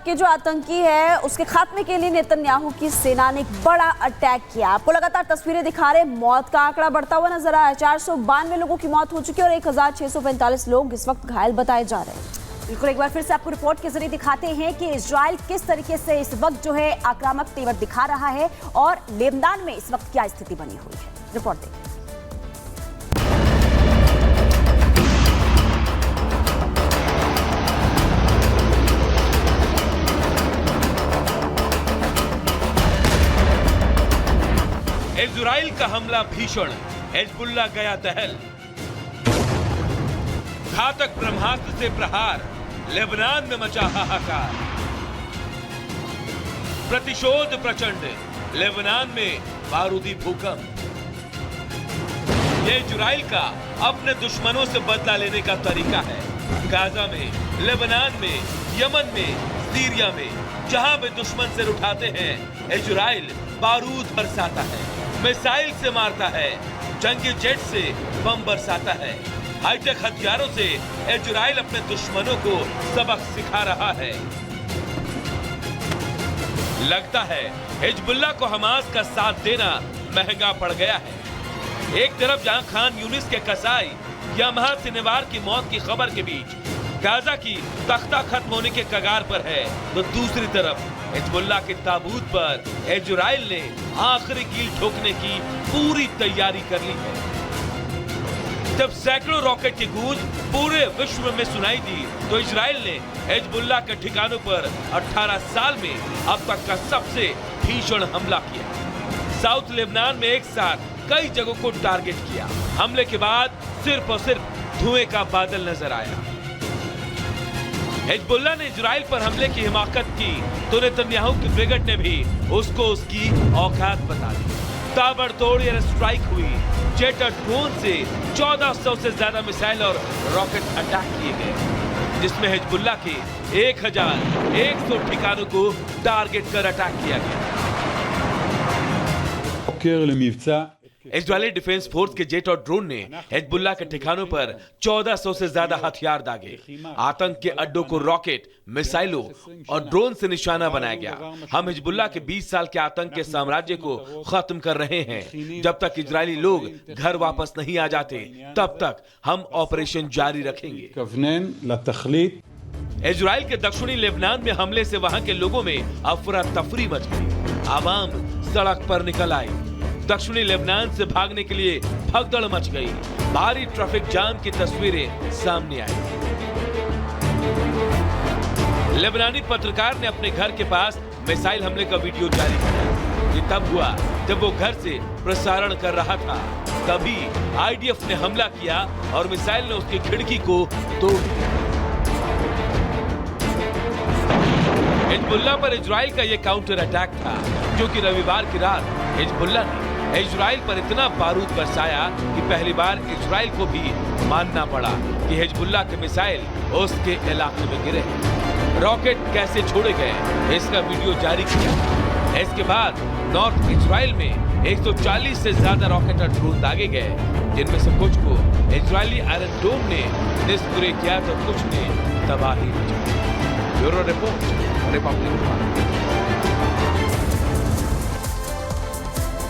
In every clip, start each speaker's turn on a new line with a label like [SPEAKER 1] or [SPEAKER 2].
[SPEAKER 1] के जो आतंकी है उसके खात्मे के लिए नेतन्याहू की सेना ने एक बड़ा अटैक किया। आपको लगातार तस्वीरें दिखा रहे, मौत का आंकड़ा बढ़ता हुआ नजर आया। 492 लोगों की मौत हो चुकी है और 1645 लोग इस वक्त घायल बताए जा रहे हैं।
[SPEAKER 2] बिल्कुल, एक बार फिर से आपको रिपोर्ट के जरिए दिखाते हैं कि इजराइल किस तरीके से इस वक्त जो है आक्रामक तेवर दिखा रहा है और लेबनान में इस वक्त क्या स्थिति बनी हुई है। रिपोर्ट देखिए।
[SPEAKER 3] इजराइल का हमला भीषण, हिजबुल्लाह गया दहल। घातक ब्रह्मास्त्र से प्रहार, लेबनान में मचा हाहाकार। प्रतिशोध प्रचंड, लेबनान में बारूदी भूकंप। यह इजराइल का अपने दुश्मनों से बदला लेने का तरीका है। गाजा में, लेबनान में, यमन में, सीरिया में, जहां भी दुश्मन सिर उठाते हैं, इजराइल बारूद बरसाता है, मिसाइल से मारता है, जंगी जेट से बम बरसाता है। हाईटेक हथियारों से इजराइल अपने दुश्मनों को सबक सिखा रहा है। लगता है हिजबुल्लाह को हमास का साथ देना महंगा पड़ गया है। एक तरफ जहां खान यूनिस के कसाई यामाहा सिनेवार की मौत की खबर के बीच गाजा की तख्ता खत्म होने के कगार पर है, तो दूसरी तरफ हिजबुल्लाह के ताबूत पर इजराइल ने आखिरी कील ठोकने की पूरी तैयारी कर ली है। जब सैकड़ों रॉकेट की गूंज पूरे विश्व में सुनाई दी, तो इजराइल ने हिजबुल्लाह के ठिकानों पर 18 साल में अब तक का सबसे भीषण हमला किया। साउथ लेबनान में एक साथ कई जगहों को टारगेट किया। हमले के बाद सिर्फ और सिर्फ धुएं का बादल नजर आया। हिजबुल्लाह ने इजराइल पर हमले की हिमाकत की, तो नेतन्याहू की ब्रिगेड ने भी उसको उसकी औकात बता दी। ताबड़तोड़ एयर स्ट्राइक हुई। जेट और ड्रोन से 1400 से ज्यादा मिसाइल और रॉकेट अटैक किए गए, जिसमें हिजबुल्लाह के 1100 ठिकानों को टारगेट कर अटैक किया गया। इजरायली डिफेंस फोर्स के जेट और ड्रोन ने हिजबुल्लाह के ठिकानों पर 1400 से ज्यादा हथियार दागे। आतंक के अड्डों को रॉकेट, मिसाइलों और ड्रोन से निशाना बनाया गया। हम हिजबुल्लाह के 20 साल के आतंक के साम्राज्य को खत्म कर रहे हैं। जब तक इजरायली लोग घर वापस नहीं आ जाते, तब तक हम ऑपरेशन जारी रखेंगे। इजराइल के दक्षिणी लेबनान में हमले से वहां के लोगों में अफरा तफरी मच गई। आवाम सड़क पर निकल आई। दक्षिणी लेबनान से भागने के लिए भगदड़ मच गई। भारी ट्रैफिक जाम की तस्वीरें सामने आई। लेबनानी पत्रकार ने अपने घर के पास मिसाइल हमले का वीडियो जारी किया। ये तब हुआ जब वो घर से प्रसारण कर रहा था। तभी आईडीएफ ने हमला किया और मिसाइल ने उसकी खिड़की को तोड़ दिया। हिजबुल्लाह पर इजराइल का यह काउंटर अटैक था, क्योंकि रविवार की रात हिजबुल्लाह ने इजराइल पर इतना बारूद बरसाया कि पहली बार इजराइल को भी मानना पड़ा कि हिजबुल्लाह के मिसाइल उसके इलाके में गिरे। रॉकेट कैसे छोड़े गए, इसका वीडियो जारी किया। इसके बाद नॉर्थ इजराइल में 140 से ज्यादा रॉकेट और ड्रोन दागे गए, जिनमें से कुछ को इजरायली आयरन डोम ने निष्क्रिय किया तो कुछ ने तबाही मचाई। Bureau report, Republic.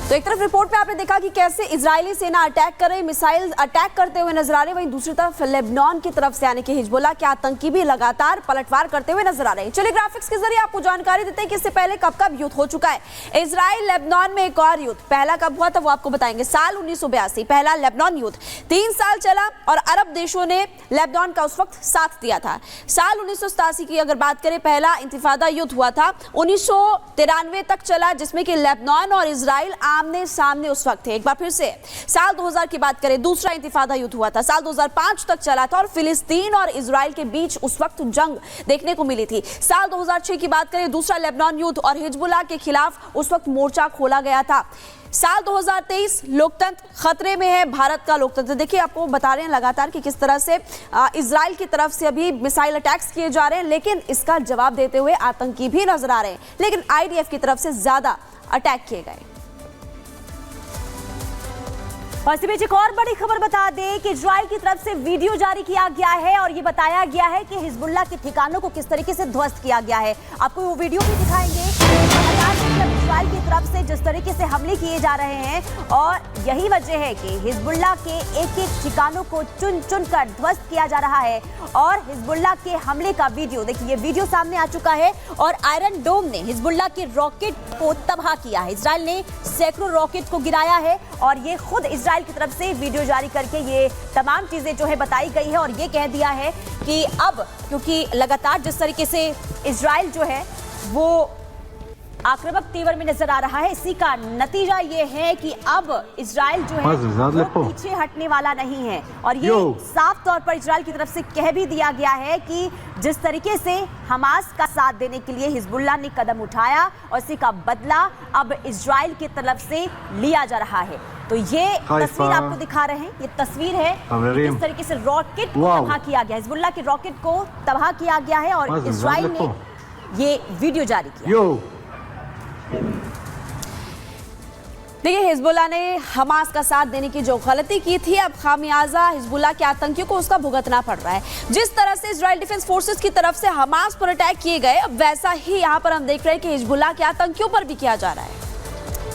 [SPEAKER 1] तो एक तरफ रिपोर्ट में आपने देखा कि कैसे इजरायली सेना अटैक कर रही, मिसाइल अटैक करते हुए नजर आ रहे, वहीं दूसरी तरफ लेबनान की तरफ से यानी कि हिजबुल्लाह के आतंकी भी लगातार पलटवार करते हुए नजर आ रहे हैं। चलिए ग्राफिक्स के जरिए आपको जानकारी देते हैं कि इससे पहले कब कब युद्ध हो चुका है। इजराइल लेबनान में एक और युद्ध पहला कब हुआ था वो आपको बताएंगे। साल 1982 पहला लेबनान युद्ध 3 साल चला और अरब देशों ने लेबनान का उस वक्त साथ दिया था। साल 1987 की अगर बात करें, पहला इंतिफादा युद्ध हुआ था 1993 तक चला, जिसमें कि लेबनान और इजराइल आमने सामने उस वक्त थे। एक बार फिर से साल 2000 की बात करें, दूसरा इंतिफादा युद्ध हुआ था, साल 2005 तक चला था और फिलिस्तीन और इजराइल के बीच उस वक्त जंग देखने को मिली थी। साल 2006 की बात करें, दूसरा लेबनान युद्ध और हिजबुल्लाह के खिलाफ उस वक्त मोर्चा खोला गया था। साल 2023 लोकतंत्र खतरे में है, भारत का लोकतंत्र। देखिए आपको बता रहे हैं लगातार कि किस तरह से इजराइल की तरफ से अभी मिसाइल अटैक्स किए जा रहे हैं, लेकिन इसका जवाब देते हुए आतंकी भी नजर आ रहे हैं, लेकिन आईडीएफ की तरफ से ज्यादा अटैक किए गए।
[SPEAKER 2] और इसी बीच एक और बड़ी खबर बता दें कि इजराइल की तरफ से वीडियो जारी किया गया है और ये बताया गया है कि हिजबुल्लाह के ठिकानों को किस तरीके से ध्वस्त किया गया है। आपको वो वीडियो भी दिखाएंगे। इजराइल की तरफ से जिस तरीके से हमले किए जा रहे हैं और यही वजह है कि हिजबुल्लाह के एक एक ठिकानों को चुन चुन कर ध्वस्त किया जा रहा है। और हिजबुल्लाह के हमले का वीडियो देखिए, ये वीडियो सामने आ चुका है और आयरन डोम ने हिजबुल्लाह के रॉकेट को तबाह किया है। इजराइल ने सैकड़ों रॉकेट को गिराया है और ये खुद इजराइल की तरफ से वीडियो जारी करके ये तमाम चीजें जो है बताई गई है और ये कह दिया है कि अब क्योंकि लगातार जिस तरीके से इजराइल जो है वो आक्रामक तेवर में नजर आ रहा है, इसी का नतीजा ये है कि अब इजराइल जो है वो पीछे हटने वाला नहीं है। और ये साफ तौर पर इजराइल की तरफ से कह भी दिया गया है कि जिस तरीके से हमास का साथ देने के लिए हिजबुल्लाह ने कदम उठाया और इसी का बदला अब इजराइल की तरफ से लिया जा रहा है। तो ये तस्वीर आपको दिखा रहे हैं, ये तस्वीर है किस तरीके से रॉकेट को तबाह किया गया, हिजबुल्लाह के रॉकेट को तबाह किया गया है और इजराइल ने ये वीडियो जारी किया।
[SPEAKER 1] देखिए, हिजबुल्लाह ने हमास का साथ देने की जो गलती की थी, अब खामियाजा हिजबुल्लाह के आतंकियों को उसका भुगतना पड़ रहा है। जिस तरह से इजराइल डिफेंस फोर्सेस की तरफ से हमास पर अटैक किए गए, अब वैसा ही यहाँ पर हम देख रहे हैं कि हिजबुल्लाह के आतंकियों पर भी किया जा रहा है।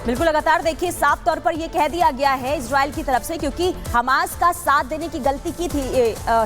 [SPEAKER 2] बिल्कुल, लगातार देखिए साफ तौर पर यह कह दिया गया है इजराइल की तरफ से, क्योंकि हमास का साथ देने की गलती की थी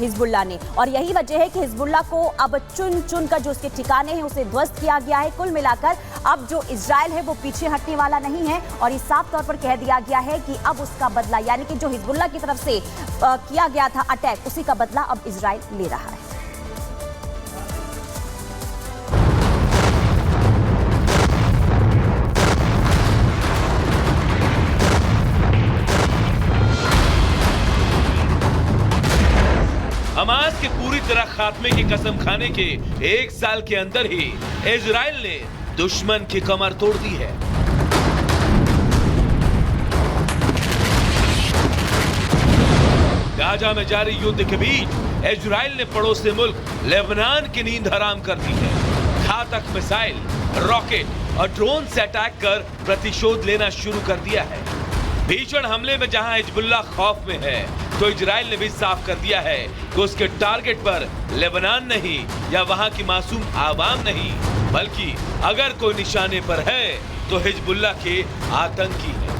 [SPEAKER 2] हिजबुल्लाह ने और यही वजह है कि हिजबुल्लाह को अब चुन चुन कर जो उसके ठिकाने हैं उसे ध्वस्त किया गया है। कुल मिलाकर अब जो इजराइल है वो पीछे हटने वाला नहीं है और ये साफ तौर पर कह दिया गया है कि अब उसका बदला, यानी कि जो हिजबुल्लाह की तरफ से किया गया था अटैक, उसी का बदला अब इजराइल ले रहा है।
[SPEAKER 3] हमास के पूरी तरह खात्मे की कसम खाने के एक साल के अंदर ही इजराइल ने दुश्मन की कमर तोड़ दी है। गाजा में जारी युद्ध के बीच इजराइल ने पड़ोसी मुल्क लेबनान की नींद हराम कर दी है। घातक मिसाइल, रॉकेट और ड्रोन से अटैक कर प्रतिशोध लेना शुरू कर दिया है। भीषण हमले में जहां हिजबुल्लाह खौफ में है, तो इजराइल ने भी साफ कर दिया है कि उसके टारगेट पर लेबनान नहीं या वहां की मासूम आवाम नहीं, बल्कि अगर कोई निशाने पर है तो हिजबुल्लाह के आतंकी हैं।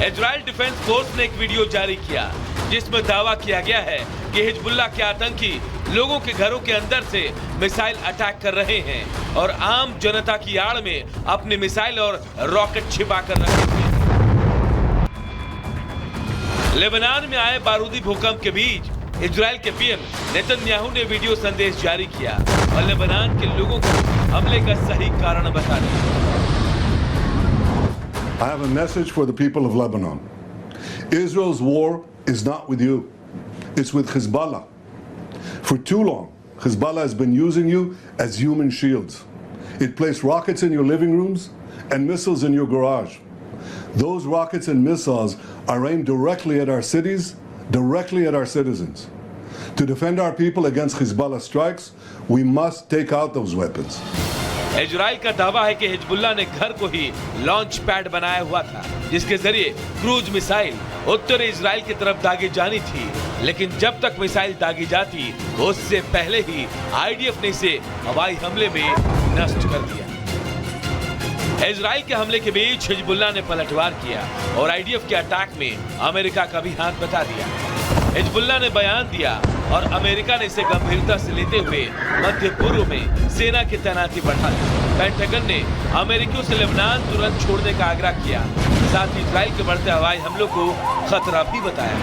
[SPEAKER 3] इजराइल डिफेंस फोर्स ने एक वीडियो जारी किया जिसमें दावा किया गया है कि हिजबुल्लाह के आतंकी लोगों के घरों के अंदर से मिसाइल अटैक कर रहे हैं और आम जनता की आड़ में अपने मिसाइल और रॉकेट छिपा कर रखे थे। लेबनान में आए बारूदी भूकंप के बीच इजराइल के पीएम नेतन्याहू ने वीडियो संदेश जारी किया और लेबनान के लोगों को हमले का सही कारण बता दिया।
[SPEAKER 4] I have a message for the people of Lebanon. Israel's war is not with you. It's with Hezbollah. For too long, Hezbollah has been using you as human shields. It placed rockets in your living rooms and missiles in your garage. Those rockets and missiles are aimed directly at our cities, directly at our citizens. To defend our people against Hezbollah strikes, we must take out those weapons.
[SPEAKER 3] Israel का दावा है कि Hezbollah ने घर को ही launch pad बनाया हुआ था, जिसके जरिए क्रूज मिसाइल उत्तरी इजराइल की तरफ दागी जानी थी, लेकिन जब तक मिसाइल दागी जाती उससे पहले ही आईडीएफ ने इसे हवाई हमले में नष्ट कर दिया। इजराइल के हमले के बीच हिजबुल्लाह ने पलटवार किया और आईडीएफ के अटैक में अमेरिका का भी हाथ बता दिया। हिजबुल्लाह ने बयान दिया और अमेरिका ने इसे गंभीरता से लेते हुए मध्य पूर्व में सेना की तैनाती बढ़ा दी। पेंटागन ने अमेरिकियों से लेबनान तुरंत छोड़ने का आग्रह किया, साथ ही इजराइल के बढ़ते हवाई हमलों को खतरा भी बताया।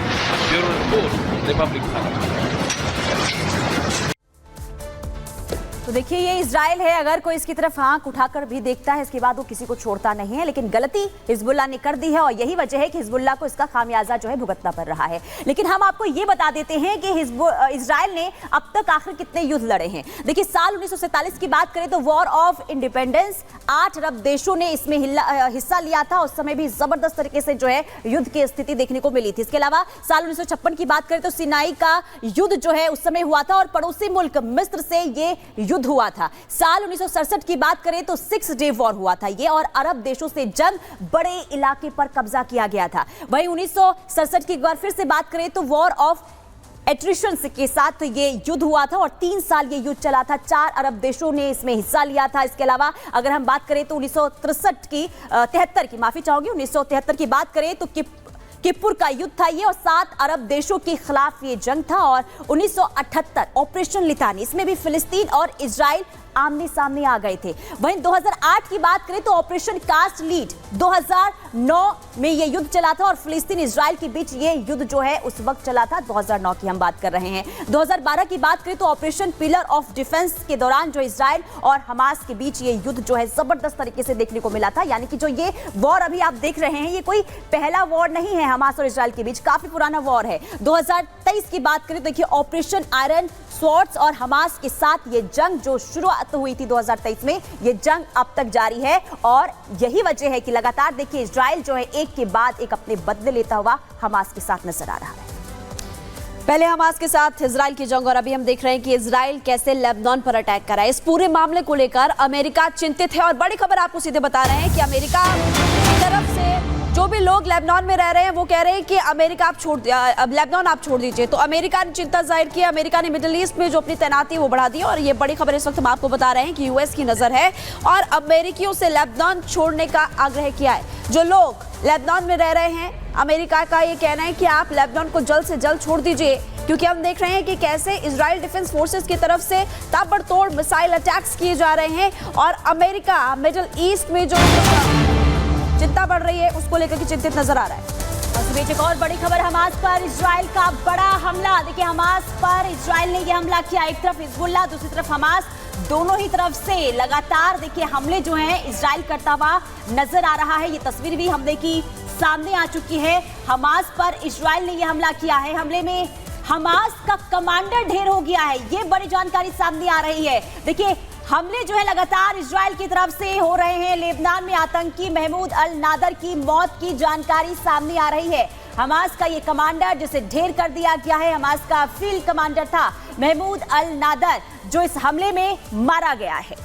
[SPEAKER 3] Bureau report, Republic Bharat.
[SPEAKER 2] तो देखिए, ये इजराइल है, अगर कोई इसकी तरफ आंख उठाकर भी देखता है इसके बाद वो किसी को छोड़ता नहीं है, लेकिन गलती हिजबुल्लाह ने कर दी है और यही वजह है कि हिजबुल्लाह को इसका खामियाजा जो है भुगतना पड़ रहा है। लेकिन हम आपको ये बता देते हैं कि इजराइल ने अब तक आखिर कितने युद्ध लड़े हैं। देखिए, साल 1947 की बात करें तो वॉर ऑफ इंडिपेंडेंस 8 अरब देशों ने इसमें हिस्सा लिया था। उस समय भी जबरदस्त तरीके से जो है युद्ध की स्थिति देखने को मिली थी। इसके अलावा साल 1956 की बात करें तो सिनाई का युद्ध जो है उस समय हुआ था और पड़ोसी मुल्क मिस्र से ये युद्ध युद्ध हुआ था। साल 1967 की बात करें तो 6 डे वॉर हुआ था ये, और अरब देशों से जंग बड़े इलाके पर कब्जा किया गया था। वहीं 1967 की एक बार फिर से बात करें तो वॉर ऑफ एट्रिशन के साथ ये युद्ध हुआ था और 3 साल ये युद्ध चला था। 4 अरब देशों ने इसमें हिस्सा लिया था। इसके अलावा अगर हम बात करें तो 1973 की बात करें तो किप्पुर का युद्ध था ये, और 7 अरब देशों के खिलाफ ये जंग था। और 1978 ऑपरेशन लितानी, इसमें भी फिलिस्तीन और इजराइल आमने सामने आ गए थे। वहीं 2008 की बात करें तो ऑपरेशन कास्ट लीड 2009 में ये युद्ध चला था और फिलिस्तीन इजराइल के बीच ये युद्ध जो है उस वक्त चला था। 2009 की हम बात कर रहे हैं। 2012 की बात करें तो ऑपरेशन पिलर ऑफ डिफेंस के दौरान जो इजराइल और हमास के बीच ये युद्ध जो है जबरदस्त तरीके से देखने को मिला था। यानी कि जो ये वॉर अभी आप देख रहे हैं ये कोई पहला वॉर नहीं है हमास और इजराइल के बीच, काफी पुराना वॉर है। 2023 की बात करें तो देखिए ऑपरेशन आयरन स्वॉर्ड्स और हमास के साथ ये जंग जो शुरुआत हुई थी 2023 में, ये जंग अब तक जारी है। और यही वजह है कि लगातार देखिए इजराइल जो है एक के बाद एक अपने बदले लेता हुआ हमास के साथ नजर आ रहा है।
[SPEAKER 1] पहले हमास के साथ इजराइल की जंग और अभी हम देख रहे हैं कि इजराइल कैसे लेबनान पर अटैक कर रहा है। इस पूरे मामले को लेकर अमेरिका चिंतित है और बड़ी खबर आपको सीधे बता रहे हैं कि अमेरिका की तरफ से जो भी लोग लेबनान में रह रहे हैं वो कह रहे हैं कि अमेरिका अब लेबनान आप छोड़ दीजिए। तो अमेरिका ने चिंता जाहिर की। अमेरिका ने मिडिल ईस्ट में जो अपनी तैनाती वो बढ़ा दी और ये बड़ी खबर इस वक्त हम आपको बता रहे हैं कि यूएस की नजर है और अमेरिकियों से लेबनान छोड़ने का आग्रह किया है। जो लोग लेबनान में रह रहे हैं, अमेरिका का ये कहना है कि आप लेबनान को जल्द से जल्द छोड़ दीजिए, क्योंकि हम देख रहे हैं कि कैसे इजराइल डिफेंस फोर्सेस की तरफ से ताबड़तोड़ मिसाइल अटैक्स किए जा रहे हैं और अमेरिका मिडिल ईस्ट में जो चिंता बढ़ रही है उसको लेकर के चिंतित नजर आ रहा है।
[SPEAKER 2] और एक और बड़ी खबर, हमास पर इजराइल का बड़ा हमला। देखिए हमास पर इजराइल ने यह हमला किया, एक तरफ हिजबुल्लाह दूसरी तरफ हमास, दोनों ही तरफ से लगातार देखिए हमले जो हैं इजराइल करता हुआ नजर आ रहा है। ये तस्वीर भी हमले की सामने आ चुकी है। हमास पर इजराइल ने यह हमला किया है, हमले में हमास का कमांडर ढेर हो गया है, ये बड़ी जानकारी सामने आ रही है। देखिए हमले जो है लगातार इजराइल की तरफ से हो रहे हैं। लेबनान में आतंकी महमूद अल नादर की मौत की जानकारी सामने आ रही है। हमास का ये कमांडर जिसे ढेर कर दिया गया है, हमास का फील्ड कमांडर था महमूद अल नादर, जो इस हमले में मारा गया है।